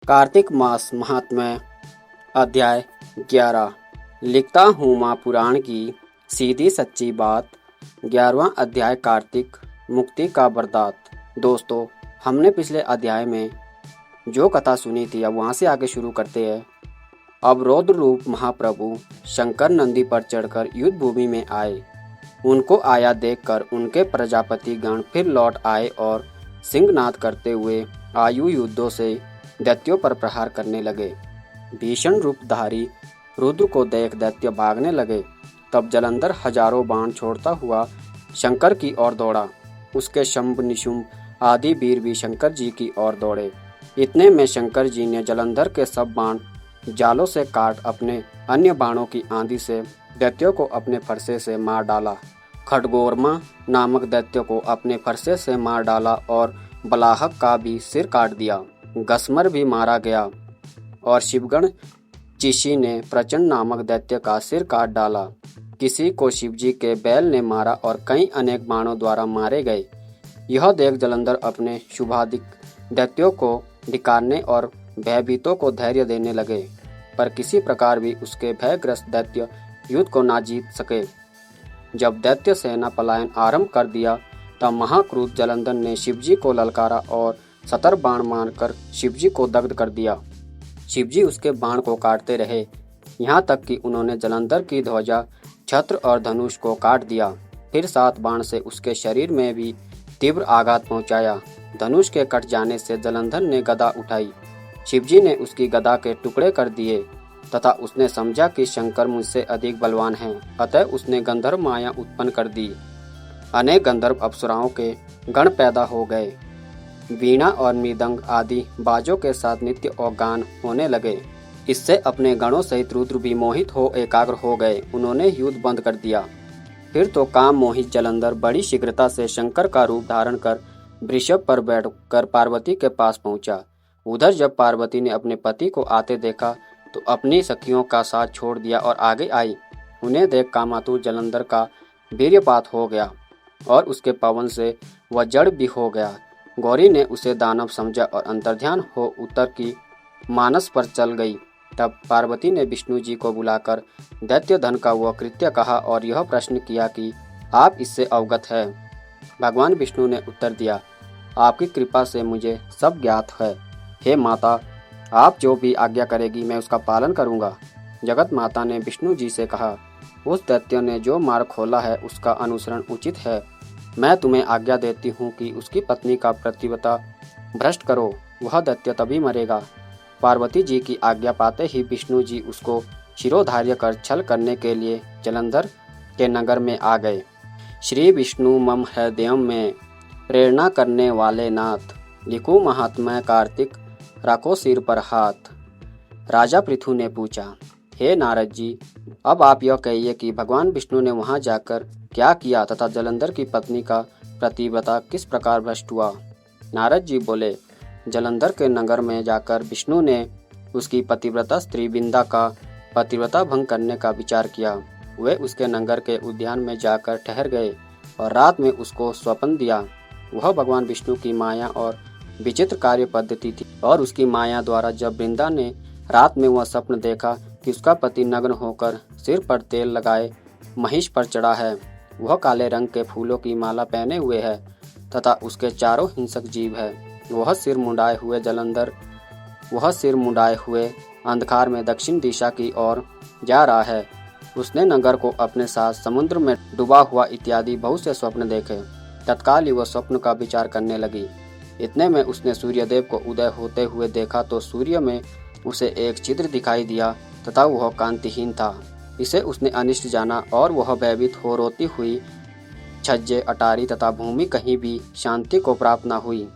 कार्तिक मास महात्म्य अध्याय 11। लिखता हूँ माँ पुराण की सीधी सच्ची बात। 11वां अध्याय कार्तिक मुक्ति का वरदात। दोस्तों, हमने पिछले अध्याय में जो कथा सुनी थी अब वहाँ से आगे शुरू करते हैं। अब रौद्र रूप महाप्रभु शंकर नंदी पर चढ़कर युद्ध भूमि में आए। उनको आया देखकर उनके प्रजापति गण फिर लौट आए और सिंहनाद करते हुए आयु युद्धों से दैत्यों पर प्रहार करने लगे। भीषण रूपधारी रुद्र को देख दैत्य भागने लगे। तब जलंधर हजारों बाण छोड़ता हुआ शंकर की ओर दौड़ा। उसके शंभ निशुंभ आदि वीर भी शंकर जी की ओर दौड़े। इतने में शंकर जी ने जलंधर के सब बाण जालों से काट अपने अन्य बाणों की आंधी से दैत्यों को अपने फरसे से मार डाला। खड्गोरमा नामक दैत्य को अपने फरसे से मार डाला और बलाहक का भी सिर काट दिया। गस्मर भी मारा गया और शिवगण चिशी ने प्रचंड नामक दैत्य का सिर काट डाला। किसी को शिवजी के बैल ने मारा और कई अनेक बाणों द्वारा मारे गए। यह देख जलंधर अपने शुभाधिक दैत्यों को धिक्कारने और भयभीतों को धैर्य देने लगे, पर किसी प्रकार भी उसके भयग्रस्त दैत्य युद्ध को ना जीत सके। जब दैत्य सेना पलायन आरंभ कर दिया तब महाक्रुद्ध जलंधर ने शिवजी को ललकारा और 70 बाण मारकर शिवजी को दग्ध कर दिया। शिवजी उसके बाण को काटते रहे, यहाँ तक कि उन्होंने जलंधर की ध्वजा, छत्र और धनुष को काट दिया। फिर 7 बाण से उसके शरीर में भी तीव्र आघात पहुंचाया। धनुष के कट जाने से जलंधर ने गदा उठाई। शिवजी ने उसकी गदा के टुकड़े कर दिए तथा उसने समझा कि शंकर मुझसे अधिक बलवान हैं, अतः उसने गंधर्व माया उत्पन्न कर दी। अनेक गंधर्व अप्सराओं के गण पैदा हो गए। वीणा और मृदंग आदि बाजों के साथ नृत्य और गान होने लगे। इससे अपने गणों सहित रुद्र भी मोहित हो एकाग्र हो गए। उन्होंने युद्ध बंद कर दिया। फिर तो काम मोहित जलंधर बड़ी शीघ्रता से शंकर का रूप धारण कर वृषभ पर बैठकर पार्वती के पास पहुंचा। उधर जब पार्वती ने अपने पति को आते देखा तो अपनी सखियों का साथ छोड़ दिया और आगे आई। उन्हें देख कामातुर जलंधर का वीर्यपात हो गया और उसके पवन से वह जड़ भी हो गया। गौरी ने उसे दानव समझा और अंतर्ध्यान हो उत्तर की मानस पर चल गई। तब पार्वती ने विष्णु जी को बुलाकर दैत्य धन का वह कृत्य कहा और यह प्रश्न किया कि आप इससे अवगत है। भगवान विष्णु ने उत्तर दिया, आपकी कृपा से मुझे सब ज्ञात है। हे माता, आप जो भी आज्ञा करेगी मैं उसका पालन करूंगा। जगत माता ने विष्णु जी से कहा, उस दैत्य ने जो मार्ग खोला है उसका अनुसरण उचित है। मैं तुम्हें आज्ञा देती हूँ कि उसकी पत्नी का प्रतिव्रता भ्रष्ट करो, वह दैत्य तभी मरेगा। पार्वती जी की आज्ञा पाते ही विष्णु जी उसको शिरोधार्य कर छल करने के लिए जलंधर के नगर में आ गए। श्री विष्णु मम हृदय में प्रेरणा करने वाले नाथ, लिखो महात्म्य कार्तिक, रखो सिर पर हाथ। राजा पृथु ने पूछा, हे नारद जी, अब आप यह कहिए कि भगवान विष्णु ने वहां जाकर क्या किया तथा जलंधर की पत्नी का प्रतिव्रता किस प्रकार भ्रष्ट हुआ। नारद जी बोले, जलंधर के नगर में जाकर विष्णु ने उसकी पतिव्रता स्त्री बिंदा का पतिव्रता भंग करने का विचार किया। वे उसके नगर के उद्यान में जाकर ठहर गए और रात में उसको स्वप्न दिया। वह भगवान विष्णु की माया और विचित्र कार्य पद्धति थी और उसकी माया द्वारा जब वृंदा ने रात में वह स्वप्न देखा कि उसका पति नग्न होकर सिर पर तेल लगाए महिष पर चढ़ा है, वह काले रंग के फूलों की माला पहने हुए है तथा उसके चारों हिंसक जीव है। वह सिर मुंडाए हुए अंधकार में दक्षिण दिशा की ओर जा रहा है। उसने नगर को अपने साथ समुद्र में डूबा हुआ इत्यादि बहुत से स्वप्न देखे। तत्काल ही वह स्वप्न का विचार करने लगी। इतने में उसने सूर्यदेव को उदय होते हुए देखा तो सूर्य में उसे एक छिद्र दिखाई दिया तथा वह कांतिहीन था। इसे उसने अनिष्ट जाना और वह भयभीत हो रोती हुई छज्जे, अटारी तथा भूमि कहीं भी शांति को प्राप्त न हुई।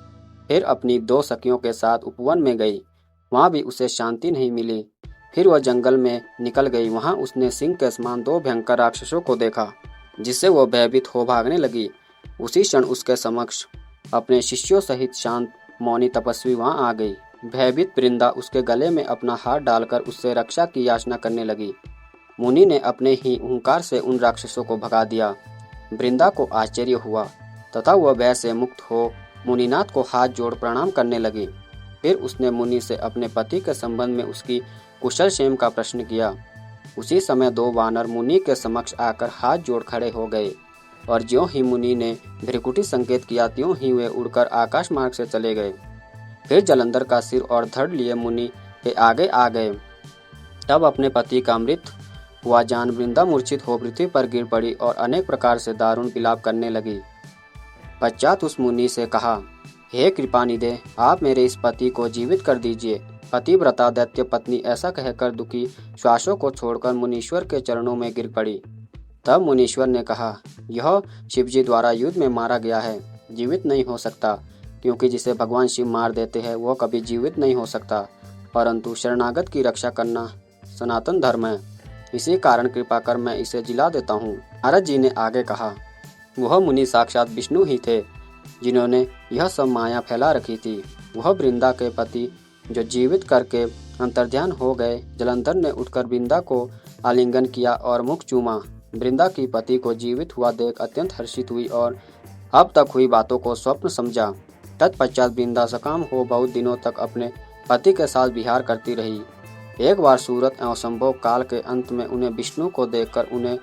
फिर अपनी 2 सखियों के साथ उपवन में गई, वहां भी उसे शांति नहीं मिली। फिर वह जंगल में निकल गई। वहां उसने सिंह के समान 2 भयंकर राक्षसों को देखा, जिससे वह भयभीत हो भागने लगी। उसी क्षण उसके समक्ष अपने शिष्यों सहित शांत मौनी तपस्वी वहां आ गई। भयभीत वृंदा उसके गले में अपना हाथ डालकर उससे रक्षा की याचना करने लगी। मुनि ने अपने ही हुंकार से उन राक्षसों को भगा दिया। वृंदा को आश्चर्य हुआ तथा वह भय से मुक्त हो मुनिनाथ को हाथ जोड़ प्रणाम करने लगी। फिर उसने मुनि से अपने पति के संबंध में उसकी कुशल क्षेम का प्रश्न किया। उसी समय 2 वानर मुनि के समक्ष आकर हाथ जोड़ खड़े हो गए और ज्यों ही मुनि ने भ्रिकुटी संकेत किया त्यों ही वे उड़कर आकाश मार्ग से चले गए। फिर जलंधर का सिर और धड़ लिए मुनि के आगे आ गए। तब अपने पति का मृत हुआ जान वृंदा मूर्छित हो पृथ्वी पर गिर पड़ी और अनेक प्रकार से दारुण विलाप करने लगी। पश्चात उस मुनि से कहा, हे कृपानिधे, आप मेरे इस पति को जीवित कर दीजिए। पतिव्रता दैत्य पत्नी ऐसा कहकर दुखी श्वासों को छोड़कर मुनीश्वर के चरणों में गिर पड़ी। तब मुनीश्वर ने कहा, यह शिवजी द्वारा युद्ध में मारा गया है, जीवित नहीं हो सकता, क्योंकि जिसे भगवान शिव मार देते हैं वह कभी जीवित नहीं हो सकता, परंतु शरणागत की रक्षा करना सनातन धर्म है। इसी कारण कृपा कर मैं इसे जिला देता हूँ। नारद जी ने आगे कहा, वह मुनि साक्षात विष्णु ही थे जिन्होंने यह सब माया फैला रखी थी। वह वृंदा के पति जो जीवित करके अंतर्ध्यान हो गए। जलंधर ने उठकर वृंदा को आलिंगन किया और मुख चूमा। वृंदा की पति को जीवित हुआ देख अत्यंत हर्षित हुई और अब तक हुई बातों को स्वप्न समझा। तत्पश्चात वृंदा सकाम हो बहुत दिनों तक अपने पति के साथ विहार करती रही। एक बार सूरत एवं संभोग काल के अंत में उन्हें विष्णु को देखकर उन्हें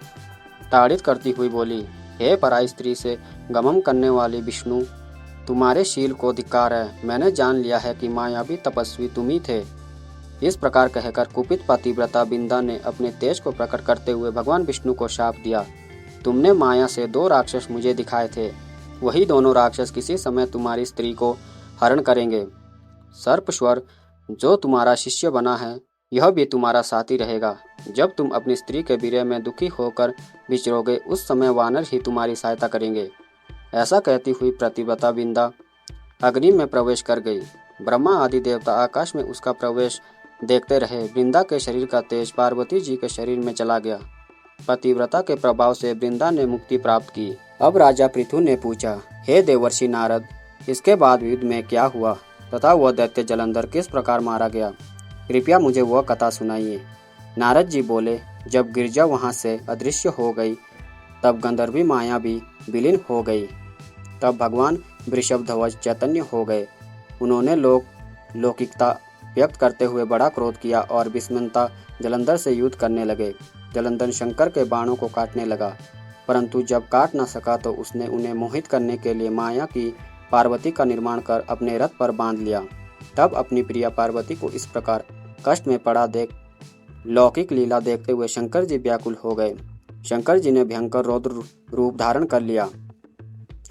ताड़ित करती हुई बोली, हे पराई स्त्री से गमन करने वाली विष्णु, तुम्हारे शील को धिक्कार है। मैंने जान लिया है कि मायावी तपस्वी तुम ही थे। इस प्रकार कहकर कुपित पतिव्रता वृंदा ने अपने तेज को प्रकट करते हुए भगवान विष्णु को शाप दिया, तुमने माया से 2 राक्षस मुझे दिखाए थे, वही दोनों राक्षस किसी समय तुम्हारी स्त्री को हरण करेंगे। सर्पस्वर जो तुम्हारा शिष्य बना है यह भी तुम्हारा साथी रहेगा। जब तुम अपनी स्त्री के विरह में दुखी होकर विचरोगे उस समय वानर ही तुम्हारी सहायता करेंगे। ऐसा कहती हुई पतिव्रता वृंदा अग्नि में प्रवेश कर गई। ब्रह्मा आदि देवता आकाश में उसका प्रवेश देखते रहे। वृंदा के शरीर का तेज पार्वती जी के शरीर में चला गया। पतिव्रता के प्रभाव से वृंदा ने मुक्ति प्राप्त की। अब राजा पृथु ने पूछा, हे देवर्षि नारद, इसके बाद युद्ध में क्या हुआ तथा वह दैत्य जलंधर किस प्रकार मारा गया? कृपया मुझे वह कथा सुनाइए। नारद जी बोले, जब गिरजा वहां से अदृश्य हो गई तब गंधर्वी माया भी विलीन हो गई। तब भगवान वृषभध्वज चैतन्य हो गए। उन्होंने लौकिकता व्यक्त करते हुए बड़ा क्रोध किया और विस्मयता जलंधर से युद्ध करने लगे। जलंधर शंकर के बाणों को काटने लगा, परंतु जब काट न सका तो उसने उन्हें मोहित करने के लिए माया की पार्वती का निर्माण कर अपने रथ पर बांध लिया। तब अपनी प्रिया पार्वती को इस प्रकार कष्ट में पड़ा देख लौकिक लीला देखते हुए शंकर जी व्याकुल हो गए। शंकर जी ने भयंकर रौद्र रूप धारण कर लिया।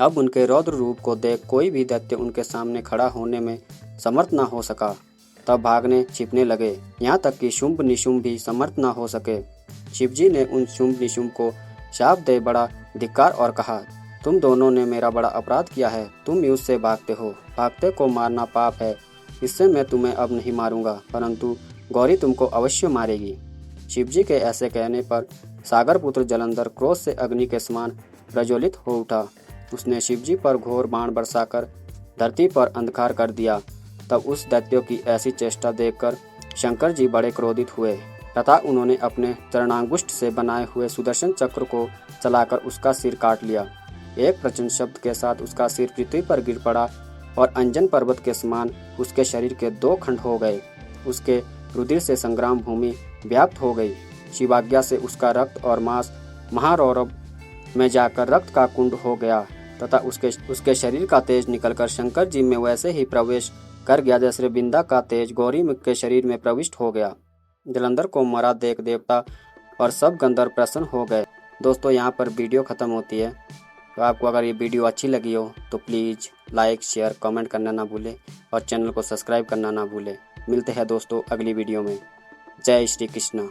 अब उनके रौद्र रूप को देख कोई भी दैत्य उनके सामने खड़ा होने में समर्थ न हो सका। तब भागने छिपने लगे, यहाँ तक कि शुंभ निशुंभ भी समर्थ न हो सके। शिवजी ने उन शुंभ निशुंभ को शाप दे बड़ा धिक्कार और कहा, तुम दोनों ने मेरा बड़ा अपराध किया है। तुम युद्ध से भागते हो, भागते को मारना पाप है। इससे मैं तुम्हें अब नहीं मारूंगा, परंतु गौरी तुमको अवश्य मारेगी। शिवजी के ऐसे कहने पर सागर पुत्र जलंधर क्रोध से अग्नि के समान प्रज्वलित हो उठा। उसने शिवजी पर घोर बाण बरसाकर धरती पर अंधकार कर दिया। तब उस दैत्यों की ऐसी चेष्टा देखकर शंकर जी बड़े क्रोधित हुए तथा उन्होंने अपने चरणांगुष्ठ से बनाए हुए सुदर्शन चक्र को चलाकर उसका सिर काट लिया। एक प्रचंड शब्द के साथ उसका सिर पृथ्वी पर गिर पड़ा और अंजन पर्वत के समान उसके शरीर के 2 खंड हो गए। उसके रुधिर से संग्राम भूमि व्याप्त हो गई। शिवाज्ञा से उसका रक्त और मांस महारौरव में जाकर रक्त का कुंड हो गया तथा उसके शरीर का तेज निकलकर शंकर जी में वैसे ही प्रवेश कर गया जैसे वृंदा का तेज गौरी के शरीर में प्रविष्ट हो गया। जलंधर को मरा देख देवता और सब गंधर्व प्रसन्न हो गए। दोस्तों, यहाँ पर वीडियो खत्म होती है। तो आपको अगर ये वीडियो अच्छी लगी हो तो प्लीज़ लाइक, शेयर, कमेंट करना ना भूलें और चैनल को सब्सक्राइब करना ना भूलें। मिलते हैं दोस्तों अगली वीडियो में। जय श्री कृष्ण।